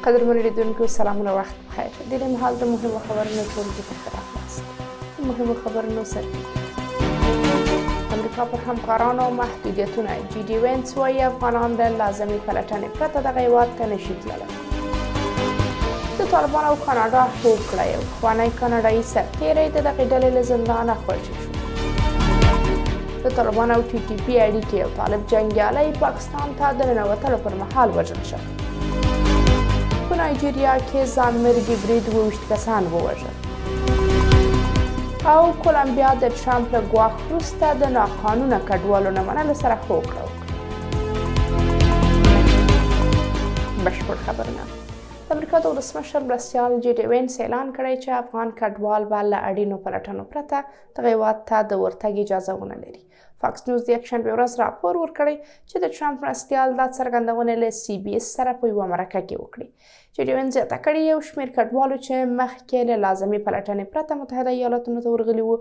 قدرمن لیدونکو سلامونه وخت بخیر. د دې مهال د مهمو خبرونو ټولګي ته ښه راغلاست. د مهمو خبرونو سرټکي: امریکا پر همکارانو محدودیتونه. جدي وینس وایي افغانان د لازمي پلټنې پرته دغه هېواد ته نشي تللی. د طالبانو او کاناډا هوډ کړی او پخوانی کاناډایي سرتیری د دغې ډلې له زندانه خوشي شو. د طالبانو او ټي ټي پي اړیکې. یو طالب جنګیالی پاکستان ته د ننوتلو پر مهال وژل شو. په نایجیریا کې ځانمرګي برید 22 کسان ووژل. او کولمبیا د ټرمپ له ګواښ وروسته د ناقانونه کډوالو نه منلو سره هوکړه وکړه. بشپړ خبرونه. د امریکا د ولسمشر مرستیال جدي وینس اعلان کړی چې افغان کډوال به له اړینو پلټنو پرته دغه هېواد ته د ورتګ اجازه ونه لري. فاکس نیوز د یکشنبې ورځ راپور ورکړی چې د ټرمپ مرستیال دا څرګندونې له سی بي اس سره په یوه مرکه کې وکړې. جدي وینس زیاته کړې یو شمېر کډوالو چې مخکې له لازمي پلټنې پرته متحده ایالاتونو ته ورغلي وو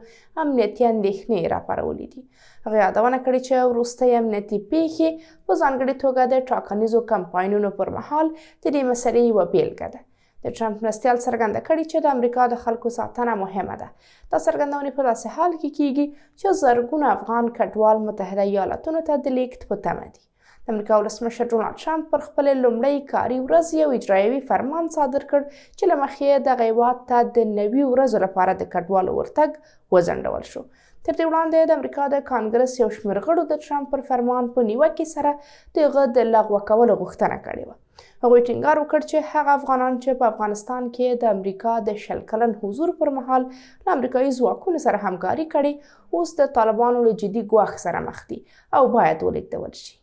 امنیتي اندېښنې راپارولې دي. هغه یادونه کړې چې وروستۍ امنیتي پیښې په ځانګړې توګه د ټاکنیزو کمپاینونو پر مهال د دې مسلې یوه بیلګه ده. د ټرمپ مرستیال څرګنده کړې چې د امریکا د خلکو ساتنه مهمه ده. دا څرګندونې په داسې حال کې کیږي چې زرګونه افغان کډوال متحده ایالاتونو ته د لیږد په تمه دي. د امریکا ولسمشر ډونالډ ټرمپ پر خپلې لومړۍ کاري ورځ یو اجرایوي فرمان صادر کړ چې له مخې یې دغه هېواد ته د 90 ورځو لپاره د کډوالو ورتګ وځنډول شو. تر دې وړاندې د امریکا د کانګرس یو شمېر غړو د ټرمپ پر فرمان په نیوکې سره د هغه د لغوه کولو غوښتنه کړې وه. هغوی ټینګار وکړ چې هغه افغانان چې په افغانستان کې د امریکا د 100 کلن حضور پر مهال له امریکایي ځواکونو سره همکاري کړې اوس د طالبانو له جدي ګواښ سره مخ دي او باید ولیږدول شي.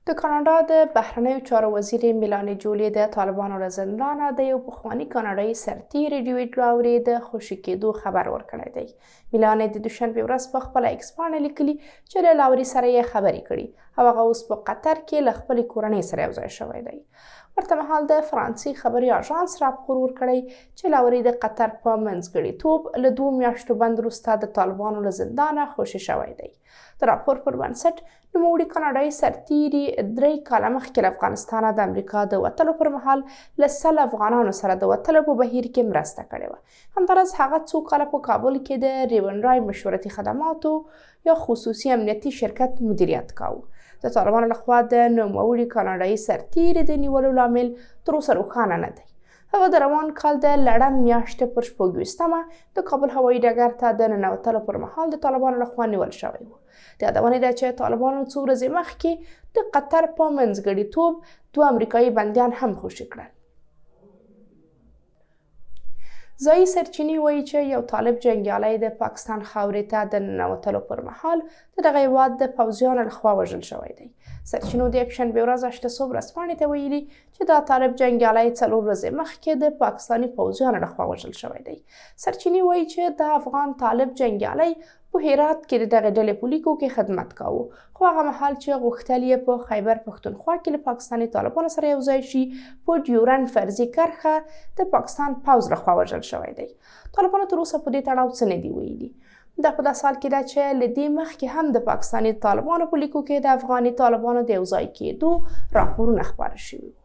د کاناډا د بهرنیو چارو وزیر میلانی جولي د طالبانو له زندانه د یو پخواني کاناډایي سرتیري ډیویډ لاوري د خوشي کېدو خبر ورکړی دی. میلانی د دوشنبې ورځ په خپله ایکس پاڼه لیکلي چې له لاوري سره یې خبرې کړي او هغه اوس په قطر کې له خپلې کورنۍ سره یوځای شوی دی. ورته مهال د فرانسې خبري اژانس راپور ورکړی چې لاوري د قطر په منځګړیتوب له 2 میاشتو بند وروسته د طالبانو له زندانه خوشي شوی دی. د راپور پر بنسټ نوموړي کاناډایي سرتیري 3 کاله مخکې له افغانستانه د امریکا د وتلو پر مهال له 100 افغانانو سره د وتلو په بهیر کې مرسته کړې وه. همداراز هغه څو کاله په کابل کې د رویدادهای مشورتي خدماتو یا خصوصي امنیتي شرکت مدیریت کاوه. د طالبانو لخوا د نوموړي کاناډایي سرتیري د نیولو لامل تر اوسه روښانه نه دی. هغه د روان کال د لړم میاشتې پر 26مه د کابل هوایي ډګر ته د ننوتلو پر مهال د طالبانو لخوا نیول شوی و. د یادونې ده چې طالبانو څو ورځې مخکې د قطر په منځګړیتوب 2 امریکایي بندیان هم خوشي کړل. ځایي سرچینې وایي چې یو طالب جنګیالی د پاکستان خاورې ته د ننوتلو پر مهال د دغه هېواد د پوځیانو لخوا وژل شوی دی. سرچینو د یکشنبې ورځ اشتسوب ورځپاڼې ته ویلي چې دا طالب جنګیالی 4 ورځې مخکې د پاکستاني پوځیانو لخوا وژل شوی دی. سرچینې وایي چې د افغان طالب جنګیالی په هرات کې د دغې ډلې په لیکو کې خدمت کاوه خو هغه مهال چې غوښتل یې په خیبر پښتونخوا کې له پاکستاني طالبانو سره یوځای شي په ډیورنډ فرضي کرښه د پاکستان پوځ لخوا وژل شوی دی. طالبانو تر اوسه په دې تړاو څه نه دي ویلي. دا په داسې حال کې ده چې له دې مخکې هم د پاکستاني طالبانو په لیکو کې د افغاني طالبانو د یوځای کېدو راپورونه خپاره شوي وو.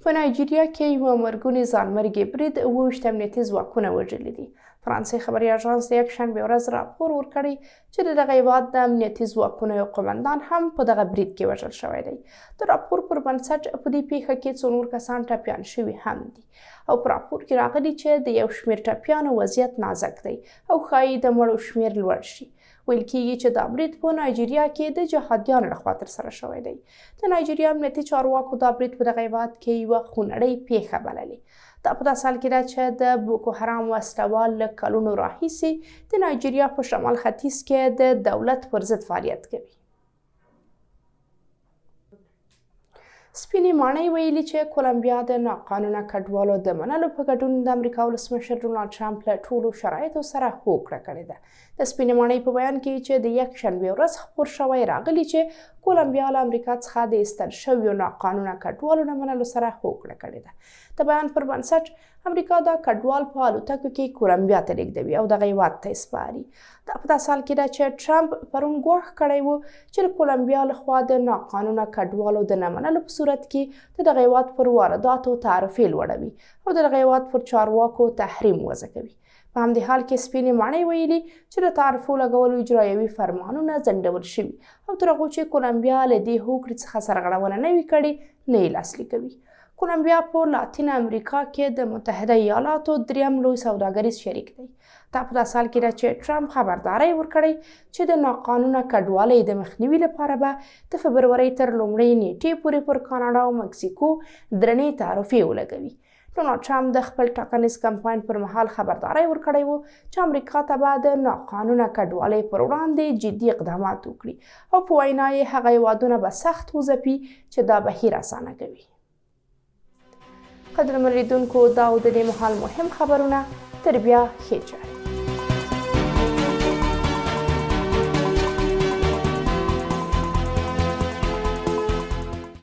په نایجیریا کې یوه مرګونې ځانمرګي برید 22 امنیتي ځواکونه وژلي دي. فرانسې خبري اژانس د یکشنبې ورځ راپور ورکړی چې د دغه هېواد د امنیتي ځواکونو یو قومندان هم په دغه برید کې وژل شوی دی. د راپور پر بنسټ په دې پیښه کې 4 نور کسان ټپیان شوي هم دي او په راپور کې راغلي چې د یو شمېر ټپیانو وضعیت نازک دی او ښایي د مړو شمېر لوړ شي. ویل کېږي چې دا برید په نایجیریا کې د جهادیانو لخوا ترسره شوی دی. د نایجیریا امنیتي چارواکو دا برید په دغه هېواد کې یوه خونړۍ پیښه بللې. دا په داسې حال کې ده چې د بوکو حرام وسلوال له کلونو راهیسې د نایجیریا په شمال ختیځ کې د دولت پر ضد فعالیت کوي. سپینې ماڼۍ ویلي چې کولمبیا د ناقانونه کډوالو د منلو په ګډون د امریکا ولسمشر ډونالډ ټرمپ له ټولو شرایطو سره هوکړه کړې ده. د سپینې ماڼۍ په بیان کې چې د یکشنبې ورځ خپور شوی راغلی چې کولمبیا له امریکا څخه د ایستل شویو ناقانونه کډوالو نه منلو سره هوکړه کړې ده. د بیان پر بنسټ امریکا دا کډوال په الوتکو کې کولمبیا ته لیږدوي او دغه هېواد ته یې سپاري. دا په داسې حال کې ده چې ټرمپ پرون ګواښ کړی و چې د کولمبیا لخوا د ناقانونه کډوالو د نه منلو په صورت کې د دغه هېواد پر وارداتو تعرفې لوړوي او د دغه هېواد پر چارواکو تحریم وضع کوي. په همدې حال کې سپینې ماڼۍ ویلي چې د تعرفو لګولو اجرایوي فرمانونه ځنډول شوي او تر هغو چې کولمبیا له دې هوکړې څخه سرغړونه نه وي کړې نه یې لاسلیک کوي. کولمبیا په لاتین امریکا کې د متحده ایالاتو دریم لوی سوداګریز شریک دی. دا په داسې حال کې ده چې ټرمپ خبرداری ورکړی چې د ناقانونه کډوالۍ د مخنیوي لپاره به د فبرورۍ تر لومړۍ نیټې پورې پر کاناډا او مکسیکو درنې تعرفې ولګوي. ډونالډ ټرمپ د خپل ټاکنیز کمپاین پر مهال خبرداری ورکړی و چې امریکا ته به د ناقانونه کډوالۍ پر وړاندې جدي اقدامات وکړي او په وینا یې هغه هېوادونه به سخت وځپي چې دا بهیر اسانه کوي. قدرمن لیدونکو دا و د دې مهال مهم خبرونه. تر بیا ښې چارې.